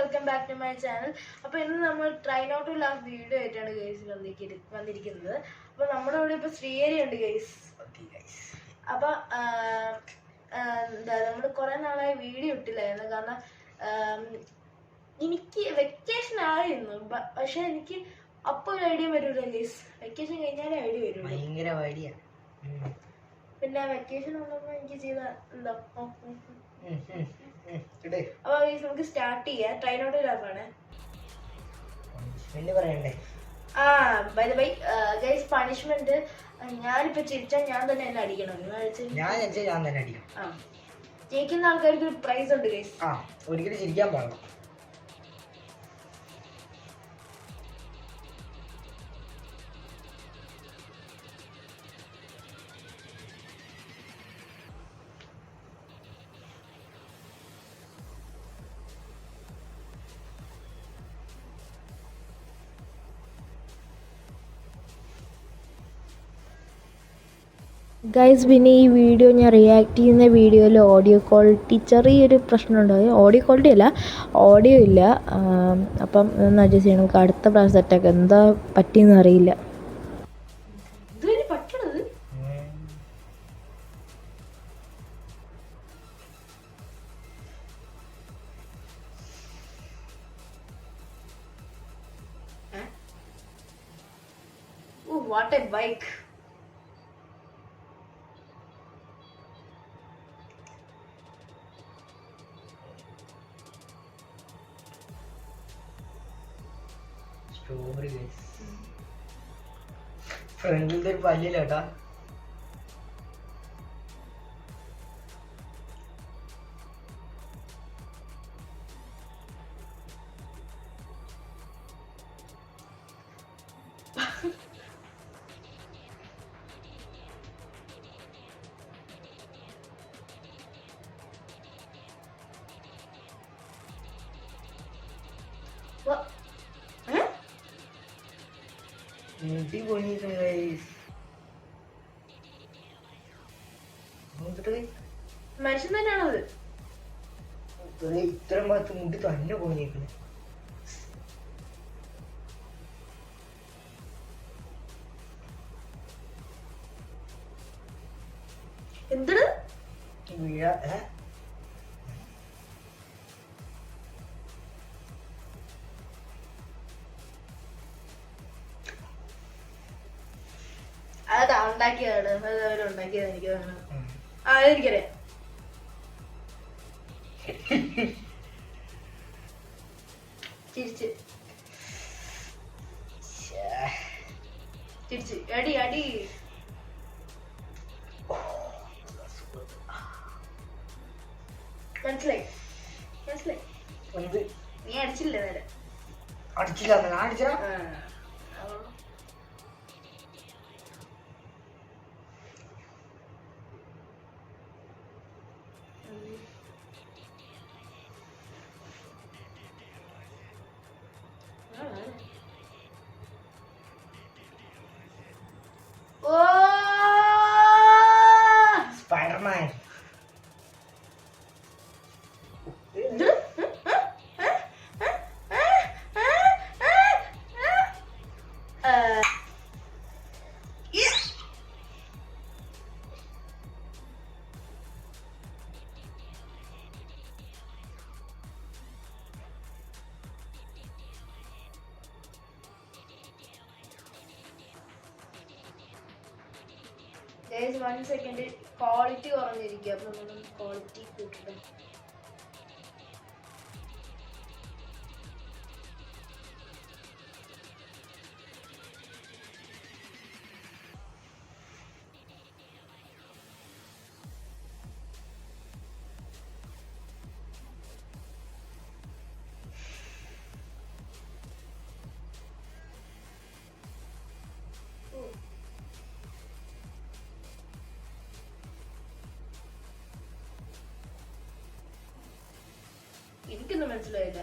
Welcome back to my channel. അപ്പോൾ ഇന്ന് നമ്മൾ try not to laugh video ആയിട്ടാണ് ഗൈസ് വന്നിരിക്കുന്നത്. അപ്പോൾ നമ്മുടെ ഇവിടെ ഇപ്പോൾ ശ്രീഹരി ഉണ്ട് ഗൈസ്. അപ്പോൾ എന്താ നമ്മൾ കുറേ നാളായി വീഡിയോ ഇട്ടില്ലായിരുന്നു. കാരണം എനിക്ക് വെക്കേഷൻ ആയിരുന്നു, പക്ഷെ എനിക്ക് അപ്പോൾ ഒരു ഐഡിയ വരില്ല ഗൈസ്. വെക്കേഷൻ കഴിഞ്ഞാലേ ഐഡിയ വരുള്ളൂ. ഭയങ്കര ഐഡിയ. പിന്നെ വെക്കേഷൻ ഉള്ളപ്പോൾ എനിക്ക് ചെയ്ത എന്താ അപ്പൊ നമുക്ക് സ്റ്റാർട്ട് ചെയ്യാം. ട്രൈ നോട്ട് ടു ലാഫ് ആണ്. By the by guys, punishment ഞാനിപ്പോ ചിരിച്ചാൽ ഞാൻ തന്നെ എന്നെ അടിക്കണം. ജയിക്കുന്ന ആൾക്കാർക്ക് ഒരു പ്രൈസ് ഉണ്ട് ഗൈസ്. ഒരിക്കലും ചിരിക്കാൻ പാടില്ല. ഗൈസ്, പിന്നെ ഈ വീഡിയോ ഞാൻ റിയാക്ട് ചെയ്യുന്ന വീഡിയോയിൽ ഓഡിയോ ക്വാളിറ്റി ചെറിയൊരു പ്രശ്നമുണ്ടായി. ഓഡിയോ ക്വാളിറ്റി അല്ല, ഓഡിയോ ഇല്ല. അപ്പം ഒന്ന് അഡ്ജസ്റ്റ് ചെയ്യണം. നമുക്ക് അടുത്ത പ്രാവശ്യം സെറ്റാക്കാം. എന്താ പറ്റിയെന്ന് അറിയില്ല. What a bike. സ്റ്റോറി ഫ്രണ്ടിലത്തെ ഒരു പല്ലില്ല കേട്ടാ. മുടി പൊങ്ങിയിട്ടുണ്ട് ഗൈസ്. മനുഷ്യൻ തന്നെയാണോ അത്? ഇത്രയും ഭാഗത്ത് മുടി തന്നെ പൊങ്ങിയിരിക്കുന്നത്. എന്താണ് അതാ ഉണ്ടാക്കിയതാണ്, അത് അവരുണ്ടാക്കിയത്. എനിക്ക് അതെനിക്കറിയാം. ചിരിച്ച് ചിരിച്ച് അടി അടി. മനസ്സിലായി മനസ്സിലായി. നീ അടിച്ചില്ലേ നേരെ? അടിച്ചില്ല. അടിച്ചാ സ്പൈഡർമാൻ. ഗൈസ് 1 സെക്കൻഡ്, ക്വാളിറ്റി കുറഞ്ഞിരിക്കുക. അപ്പൊ നമ്മൾ ക്വാളിറ്റി കൂട്ടണം. എനിക്കൊന്നും മനസ്സിലായില്ല.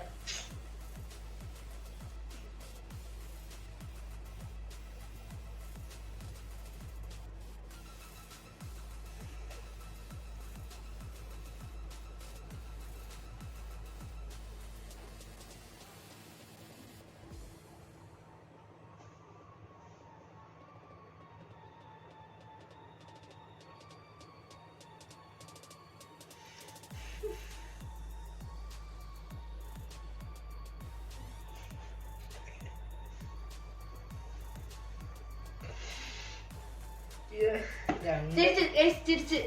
തിരിച്ച്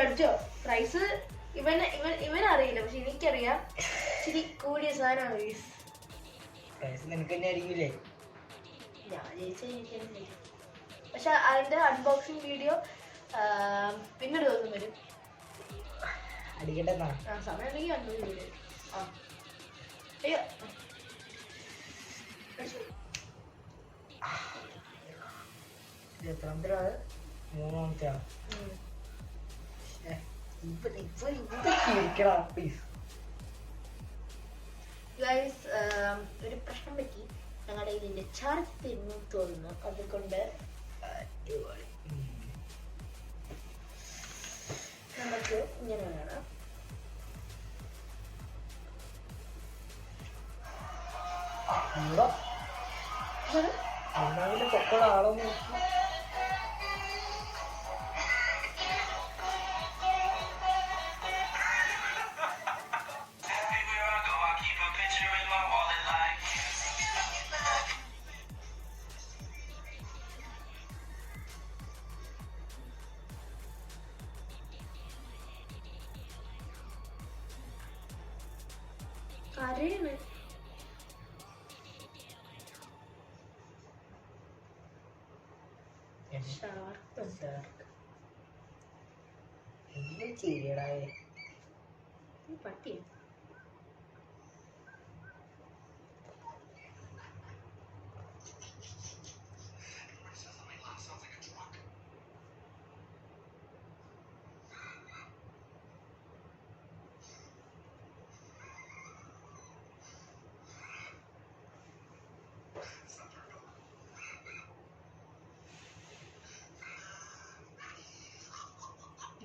അടിച്ചോ പ്രൈസ് ഇവനറിയില്ല, പക്ഷെ എനിക്കറിയാം ഇച്ചിരി കൂടിയ സാധനമാണ് ഗൈസ്. നിനക്ക് തന്നെ ആയിരിക്കില്ലേ? ഞാൻ ജയിച്ച എനിക്ക് പക്ഷെ അതിന്റെ അൺബോക്സിങ് വീഡിയോ പിന്നൊരു ദിവസം വരും. അടിക്കട്ടെ സമയം ഉണ്ടെങ്കിൽ അൺബോക്സിങ് വീഡിയോ. അയ്യോ എത്രാമത്തെ ആള്? മൂന്നാമത്തെ ആള്. ഗൈസ് ഒരു പ്രശ്നം പറ്റി, ഞങ്ങളുടെ ഇതിന്റെ ചാർജ് തീർന്നു തോന്നുന്നു, അതുകൊണ്ട് നമുക്ക് ഇങ്ങനെ വേണം. പൊക്കമുള്ള ആളോ നോക്കി. കരയാണ്. ശരിയടാവേ പട്ടിയ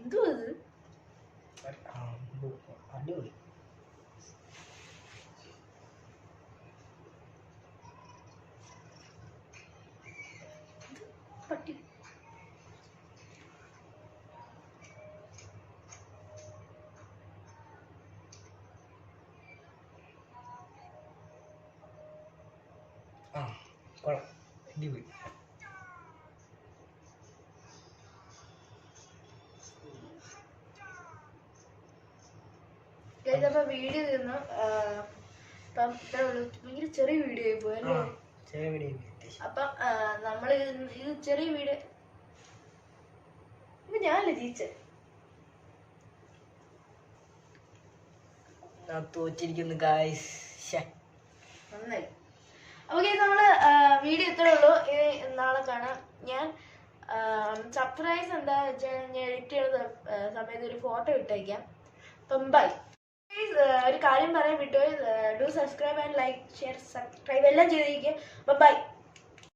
എന്തോ അത് അടിപൊളി. പട്ടി. കൊള്ളാം, അടിപൊളി. അപ്പൊ വീഡിയോ തീർന്നു. അപ്പം ഇത്രേ ഉള്ളൂ. ഭയങ്കര ചെറിയ വീഡിയോ ആയി പോയി അല്ലേ? ചെറിയ വീഡിയോ. അപ്പം നമ്മൾ ഇത് ചെറിയ വീഡിയോ. ഇപ്പൊ ഞാനല്ലേ ജയിച്ചേ? തോറ്റിരിക്കുന്നു ഗായ്സ്. നന്നായി. ഓക്കെ, നമ്മള് വീഡിയോ ഇത്രേ ഉള്ളൂ. ഇനി നാളെ കാണാം. ഞാൻ സർപ്രൈസ് എന്താ വെച്ചാൽ ഞാൻ എഡിറ്റ് ചെയ്യുന്ന സമയത്ത് ഒരു ഫോട്ടോ ഇട്ടേക്കാം. അപ്പം ബൈ. ഒരു കാര്യം പറയാൻ വിട്ടുപോയി. Do subscribe and like share subscribe എല്ലാം ചെയ്തിരിക്കുക. ബൈ.